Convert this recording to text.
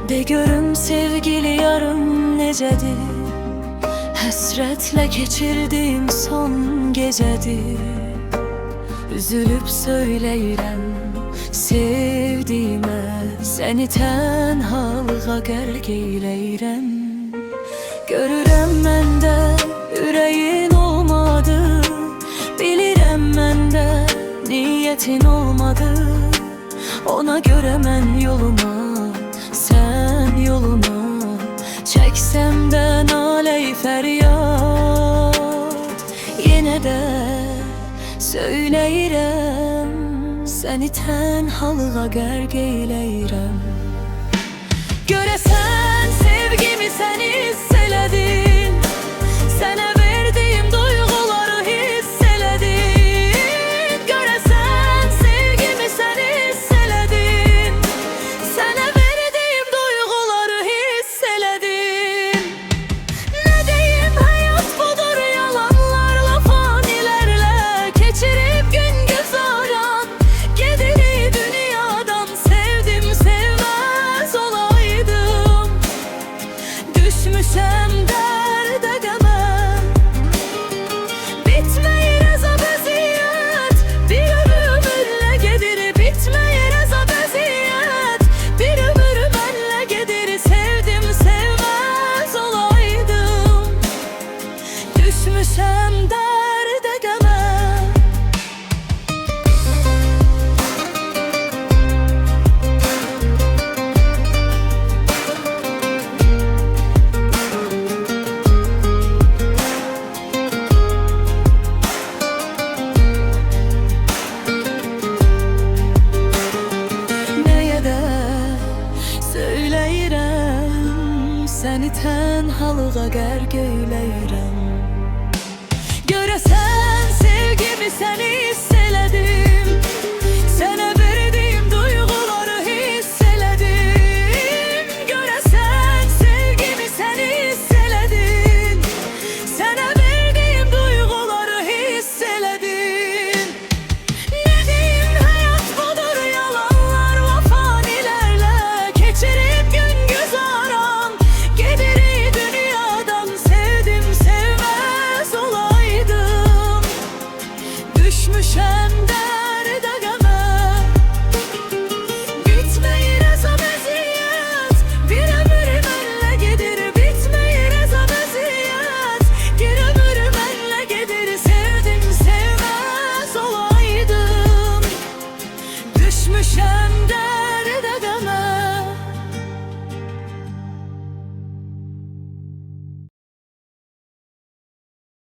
De görüm sevgili yarım necedir, həsrətlə keçirdiyim son gecədir. Üzülüb söyləyirəm sevdiyimə, səni tənhalığa qərq eyləyirəm. Görürəm məndə ürəyin olmadı, bilirəm məndə niyyətin olmadı. Ona görə mən yoluma, sən yoluna, çəksəm də nalə-i fəryad. Yenə də söyləyirəm, səni tənhalığa qərq eyləyirəm. Görəsən sevgimi sən hiss elədin, sənə verdiyim duyğuları hiss elədin. Görəsən sevgimi sən hiss elədin, sənə verdiyim duyğuları hiss elədin. Nə deyim, həyat budur, yalanlarla, fanilərlə keçirib gün güzaran. Gedirik dünyadan, sevdim sevməz olaydım. Düşmüşəm dərdə qəmə, bitməyir əzab əziyyət, bir ömür mənlə gedir. Bitməyir əzab əziyyət, bir ömür mənlə gedir. Sevdim sevməz olaydım, düşmüşəm dərdə qəmə. Nəyə də söyləyirəm, səni tənhalığa qərq eyləyirəm. Görəsən sevgimi sən hiss elədin,